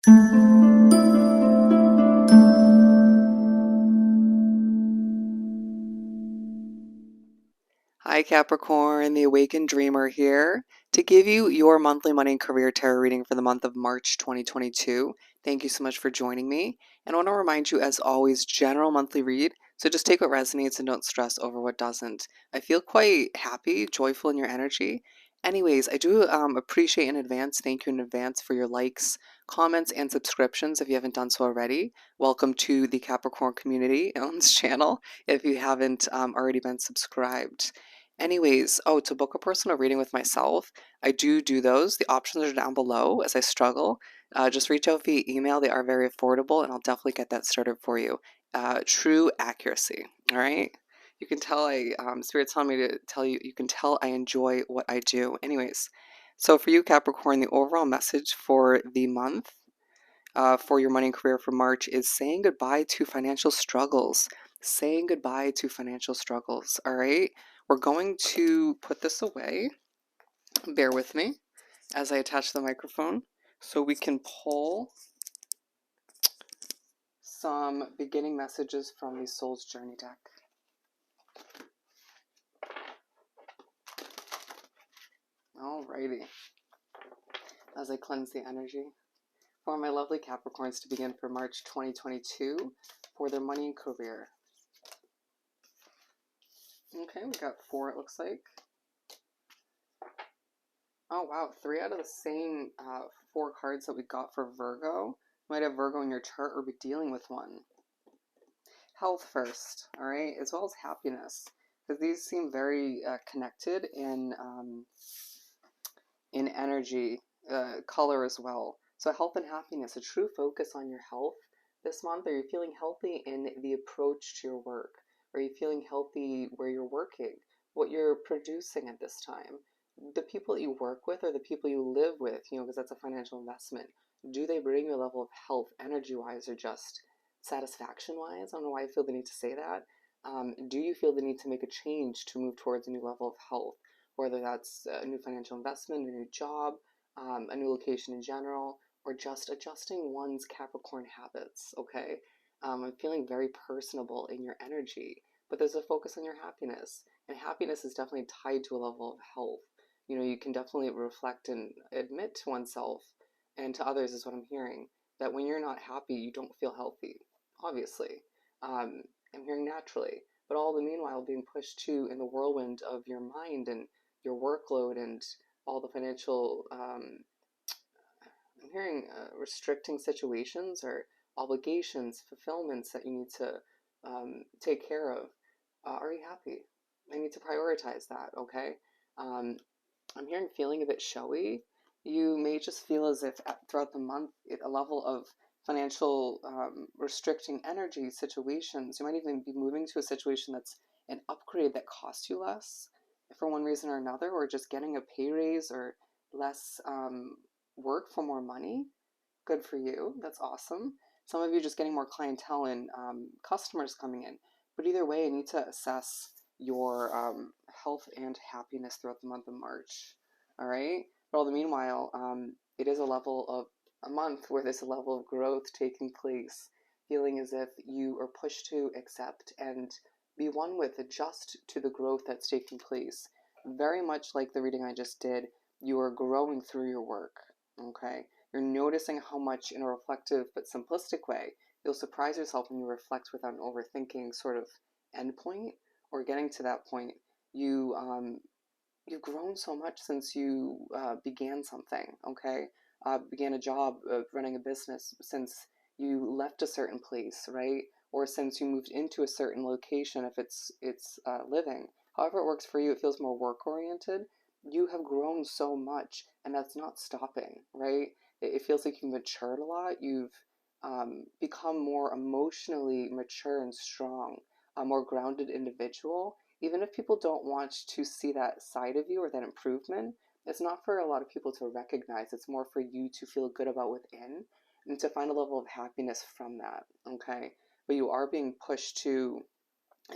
Hi Capricorn, the Awakened Dreamer here to give you your monthly money and career tarot reading for the month of March 2022. Thank you so much for joining me. And I want to remind you, as always, general monthly read. So just take what resonates and don't stress over what doesn't. I feel quite happy, joyful in your energy. Anyways, I do appreciate in advance, thank you in advance for your likes, comments, and subscriptions if you haven't done so already. Welcome to the Capricorn community on this channel if you haven't already been subscribed. Anyways, to book a personal reading with myself, I do those. The options are down below as I struggle. Just reach out via email. They are very affordable, and I'll definitely get that started for you. True accuracy. All right. You can tell Spirit's telling me to tell you, you can tell I enjoy what I do. Anyways, so for you, Capricorn, the overall message for the month for your money and career for March is saying goodbye to financial struggles. Saying goodbye to financial struggles. All right. We're going to put this away. Bear with me as I attach the microphone so we can pull some beginning messages from the Soul's Journey deck. Alrighty. As I cleanse the energy for my lovely Capricorns to begin for March 2022 for their money and career. Okay, we got 4, it looks like. Oh wow, 3 out of the same 4 cards that we got for Virgo. Might have Virgo in your chart or be dealing with one. Health first, all right, as well as happiness, because these seem very connected in energy, color as well. So health and happiness, a true focus on your health this month. Are you feeling healthy in the approach to your work? Are you feeling healthy where you're working, what you're producing at this time? The people that you work with or the people you live with, because that's a financial investment. Do they bring you a level of health energy-wise or just satisfaction-wise? I don't know why I feel the need to say that. Do you feel the need to make a change to move towards a new level of health? Whether that's a new financial investment, a new job, a new location in general, or just adjusting one's Capricorn habits, okay? I'm feeling very personable in your energy, but there's a focus on your happiness, and happiness is definitely tied to a level of health. You can definitely reflect and admit to oneself and to others, is what I'm hearing, that when you're not happy, you don't feel healthy, obviously. I'm hearing naturally, but all the meanwhile being pushed to in the whirlwind of your mind and your workload and all the financial, I'm hearing restricting situations or obligations, fulfillments that you need to take care of. Are you happy? I need to prioritize that, okay? I'm hearing feeling a bit showy. You may just feel as if throughout the month, a level of financial restricting energy situations, you might even be moving to a situation that's an upgrade that costs you less for one reason or another, or just getting a pay raise or less work for more money. Good for you. That's awesome. Some of you just getting more clientele and customers coming in. But either way, you need to assess your health and happiness throughout the month of March. All right. But all the meanwhile, it is a month where there's a level of growth taking place, feeling as if you are pushed to accept and be one with, adjust to the growth that's taking place. Very much like the reading I just did, you are growing through your work. Okay. You're noticing how much, in a reflective but simplistic way, you'll surprise yourself when you reflect without an overthinking sort of endpoint or getting to that point. You've grown so much since you began something, okay? Began a job, running a business, since you left a certain place, right? Or since you moved into a certain location, if it's living. However it works for you, it feels more work-oriented. You have grown so much, and that's not stopping, right? It feels like you've matured a lot. You've become more emotionally mature and strong, a more grounded individual. Even if people don't want to see that side of you or that improvement, it's not for a lot of people to recognize. It's more for you to feel good about within and to find a level of happiness from that, okay? But you are being pushed to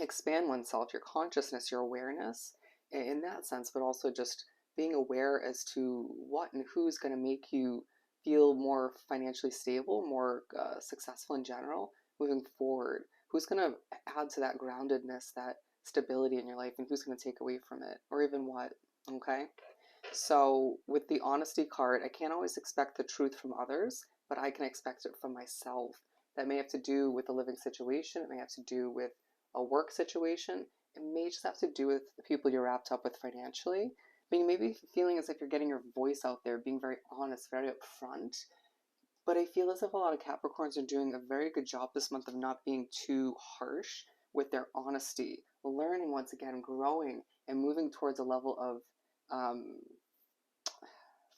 expand oneself, your consciousness, your awareness in that sense, but also just being aware as to what and who's going to make you feel more financially stable, more successful in general moving forward? Who's going to add to that groundedness, that stability in your life, and who's going to take away from it, or even what? Okay. So, with the honesty card, I can't always expect the truth from others, but I can expect it from myself. That may have to do with a living situation, it may have to do with a work situation, it may just have to do with the people you're wrapped up with financially. I mean, maybe feeling as if you're getting your voice out there, being very honest, very upfront. But I feel as if a lot of Capricorns are doing a very good job this month of not being too harsh with their honesty, learning once again, growing, and moving towards a level of um,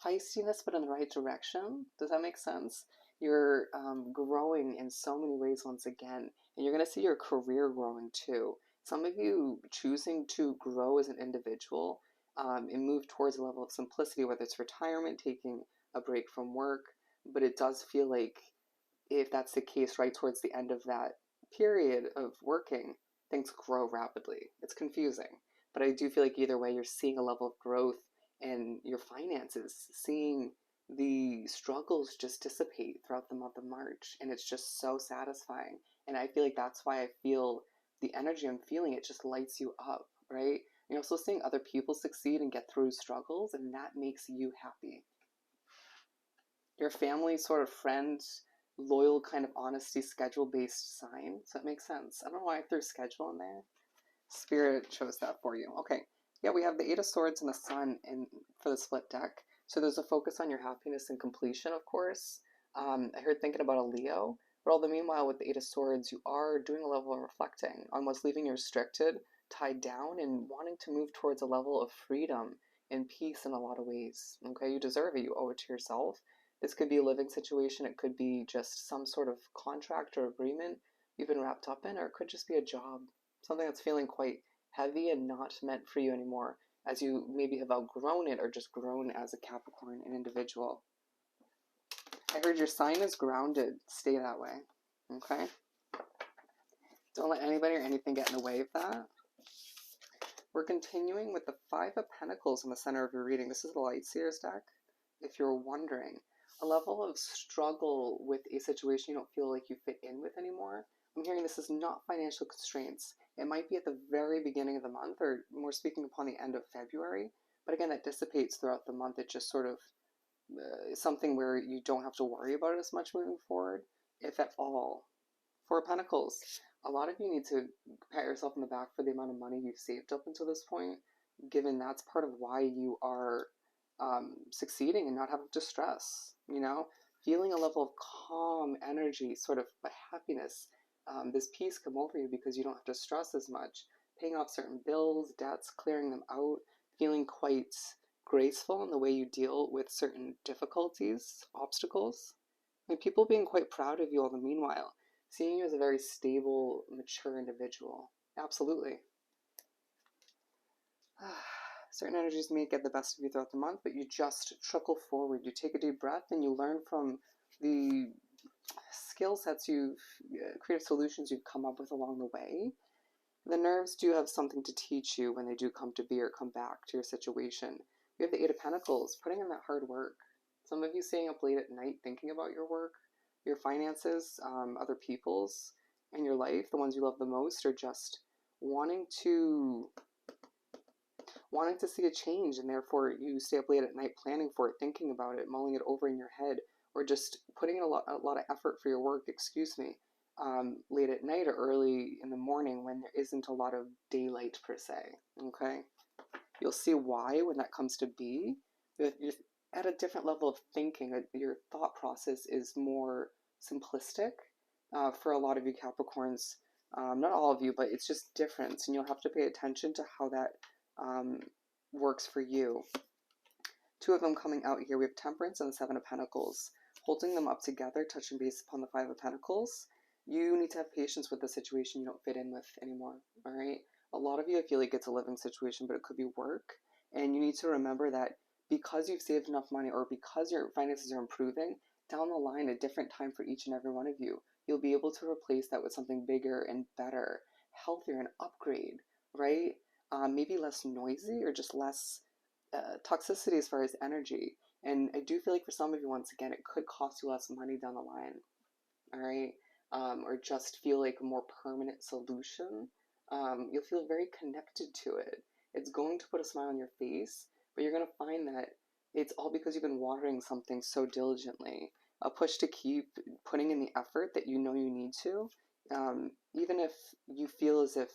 feistiness, but in the right direction. Does that make sense? You're growing in so many ways once again, and you're going to see your career growing too. Some of you choosing to grow as an individual and move towards a level of simplicity, whether it's retirement, taking a break from work, but it does feel like if that's the case right towards the end of that period of working, things grow rapidly. It's confusing. But I do feel like either way, you're seeing a level of growth in your finances, seeing the struggles just dissipate throughout the month of March. And it's just so satisfying. And I feel like that's why I feel the energy I'm feeling, it just lights you up, right? You're also seeing other people succeed and get through struggles, and that makes you happy. Your family, sort of friends, loyal, kind of honesty, schedule based sign. So that makes sense. I don't know why I threw schedule in there. Spirit chose that for you. Okay. Yeah, we have the Eight of Swords and the Sun in for the split deck. So there's a focus on your happiness and completion, of course. I heard thinking about a Leo, but all the meanwhile with the Eight of Swords, you are doing a level of reflecting on what's leaving you restricted, tied down, and wanting to move towards a level of freedom and peace in a lot of ways. Okay, you deserve it. You owe it to yourself. This could be a living situation. It could be just some sort of contract or agreement you've been wrapped up in, or it could just be a job, something that's feeling quite heavy and not meant for you anymore, as you maybe have outgrown it or just grown as a Capricorn, an individual. I heard your sign is grounded. Stay that way. Okay? Don't let anybody or anything get in the way of that. We're continuing with the Five of Pentacles in the center of your reading. This is the Light Seers deck. If you're wondering, a level of struggle with a situation you don't feel like you fit in with anymore. I'm hearing this is not financial constraints. It might be at the very beginning of the month, or more speaking upon the end of February. But again, that dissipates throughout the month. It just sort of is something where you don't have to worry about it as much moving forward, if at all. Four of Pentacles. A lot of you need to pat yourself on the back for the amount of money you've saved up until this point, given that's part of why you are succeeding and not having to stress, feeling a level of calm energy, sort of a happiness, this peace come over you because you don't have to stress as much, paying off certain bills, debts, clearing them out, feeling quite graceful in the way you deal with certain difficulties, obstacles, and people being quite proud of you all the meanwhile, seeing you as a very stable, mature individual. Absolutely. Certain energies may get the best of you throughout the month, but you just trickle forward. You take a deep breath and you learn from the skill sets creative solutions you've come up with along the way. The nerves do have something to teach you when they do come to be or come back to your situation. We have the Eight of Pentacles, putting in that hard work. Some of you staying up late at night thinking about your work, your finances, other people's, and your life, the ones you love the most, or just wanting to see a change, and therefore you stay up late at night planning for it, thinking about it, mulling it over in your head, or just putting in a lot of effort for your work, late at night or early in the morning when there isn't a lot of daylight per se. Okay, you'll see why when that comes to be. You're at a different level of thinking. Your thought process is more simplistic for a lot of you Capricorns. Not all of you, but it's just different, and you'll have to pay attention to how that works for you. Two of them coming out here. We have Temperance and the Seven of Pentacles. Holding them up together, touching base upon the Five of Pentacles. You need to have patience with the situation you don't fit in with anymore, all right? A lot of you, I feel like it's a living situation, but it could be work. And you need to remember that because you've saved enough money, or because your finances are improving, down the line, a different time for each and every one of you, you'll be able to replace that with something bigger and better, healthier, and upgrade, right? Maybe less noisy, or just less toxicity as far as energy. And I do feel like for some of you, once again, it could cost you less money down the line, all right? Or just feel like a more permanent solution. You'll feel very connected to it. It's going to put a smile on your face, but you're going to find that it's all because you've been watering something so diligently. A push to keep putting in the effort that you know you need to, even if you feel as if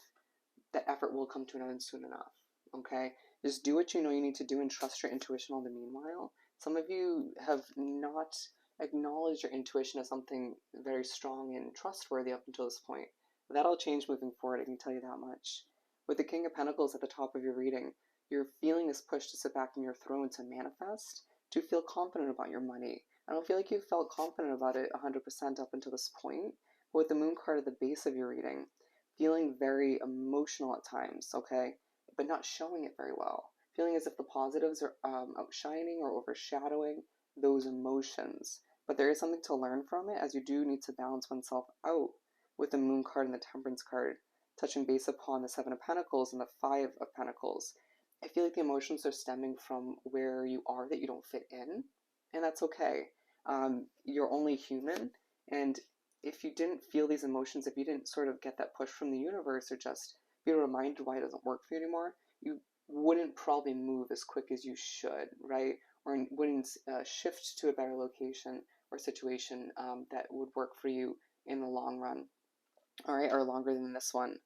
that effort will come to an end soon enough. Okay? Just do what you know you need to do and trust your intuition all the meanwhile. Some of you have not acknowledged your intuition as something very strong and trustworthy up until this point. That'll change moving forward, I can tell you that much. With the King of Pentacles at the top of your reading, you're feeling this push to sit back in your throne to manifest, to feel confident about your money. I don't feel like you felt confident about it 100% up until this point. But with the moon card at the base of your reading, feeling very emotional at times, okay, but not showing it very well. Feeling as if the positives are outshining or overshadowing those emotions. But there is something to learn from it, as you do need to balance oneself out with the Moon card and the Temperance card, touching base upon the Seven of Pentacles and the Five of Pentacles. I feel like the emotions are stemming from where you are that you don't fit in, and that's okay. You're only human, and if you didn't feel these emotions, if you didn't sort of get that push from the universe or just be reminded why it doesn't work for you anymore, you wouldn't probably move as quick as you should, right? Or wouldn't shift to a better location or situation that would work for you in the long run, all right, or longer than this one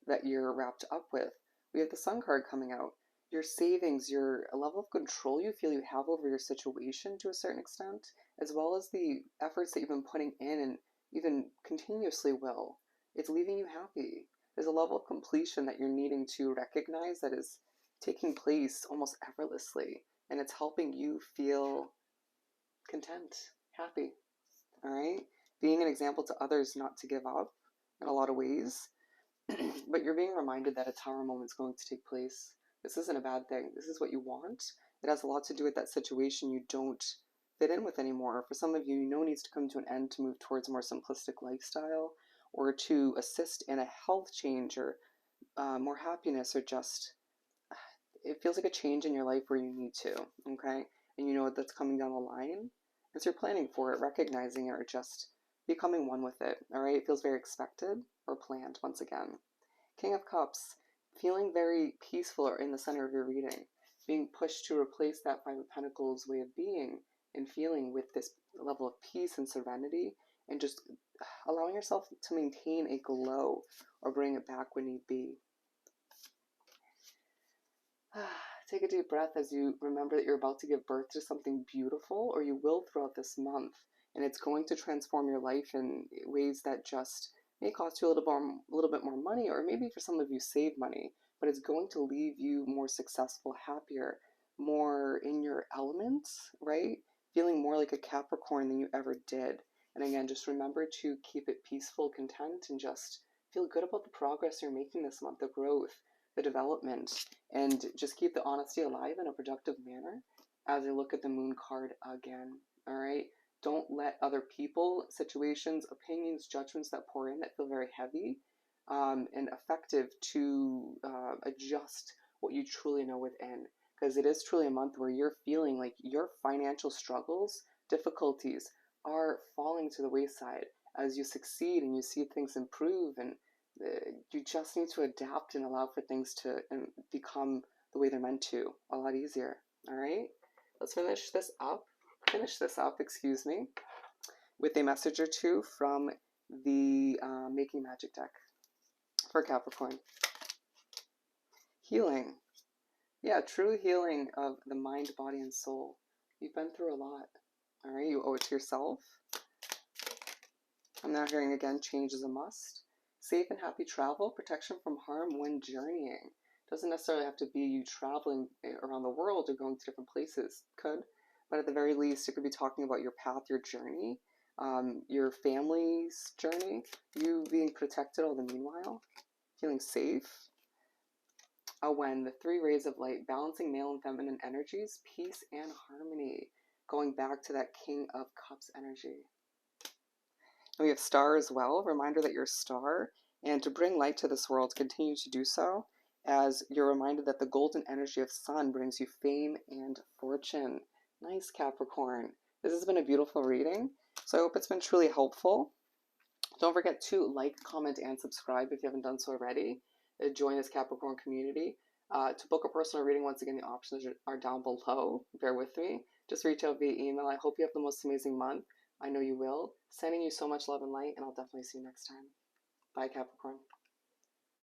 that you're wrapped up with. We have the Sun card coming out. Your savings, your level of control you feel you have over your situation to a certain extent, as well as the efforts that you've been putting in and even continuously will, it's leaving you happy. There's a level of completion that you're needing to recognize that is taking place almost effortlessly, and it's helping you feel content, happy, all right? Being an example to others not to give up in a lot of ways, but you're being reminded that a tower moment's going to take place. This isn't a bad thing. This is what you want. It has a lot to do with that situation you don't fit in with anymore. For some of you, you know it needs to come to an end to move towards a more simplistic lifestyle, or to assist in a health change, or more happiness, or just it feels like a change in your life where you need to, okay? And you know that's coming down the line. As you're planning for it, recognizing it, or just becoming one with it, all right? It feels very expected or planned once again. King of Cups, feeling very peaceful or in the center of your reading, being pushed to replace that Five of Pentacles way of being and feeling with this level of peace and serenity, and just allowing yourself to maintain a glow or bring it back when need be. Take a deep breath as you remember that you're about to give birth to something beautiful, or you will throughout this month, and it's going to transform your life in ways that just may cost you a little bit more money, or maybe for some of you save money, but it's going to leave you more successful, happier, more in your element, right? Feeling more like a Capricorn than you ever did. And again, just remember to keep it peaceful, content, and just feel good about the progress you're making this month, the growth, the development, and just keep the honesty alive in a productive manner as I look at the Moon card again, all right? Don't let other people, situations, opinions, judgments that pour in that feel very heavy and effective to adjust what you truly know within. Because it is truly a month where you're feeling like your financial struggles, difficulties are falling to the wayside as you succeed and you see things improve, and you just need to adapt and allow for things to become the way they're meant to a lot easier. All right, let's finish this up, excuse me, with a message or two from the Making Magic deck for Capricorn. Healing. Yeah, true healing of the mind, body, and soul. You've been through a lot. All right, you owe it to yourself. I'm now hearing again, change is a must. Safe and happy travel, protection from harm when journeying. Doesn't necessarily have to be you traveling around the world or going to different places. Could, but at the very least, it could be talking about your path, your journey, your family's journey, you being protected all the meanwhile, feeling safe. When the three rays of light, balancing male and feminine energies, peace and harmony, going back to that King of Cups energy. And we have star as well, reminder that you're a star, and to bring light to this world, continue to do so, as you're reminded that the golden energy of sun brings you fame and fortune. Nice, Capricorn. This has been a beautiful reading. So I hope it's been truly helpful. Don't forget to like, comment, and subscribe if you haven't done so already. Join this Capricorn community. To book a personal reading, once again, the options are down below. Bear with me. Just reach out via email. I hope you have the most amazing month. I know you will. Sending you so much love and light, and I'll definitely see you next time. Bye, Capricorn.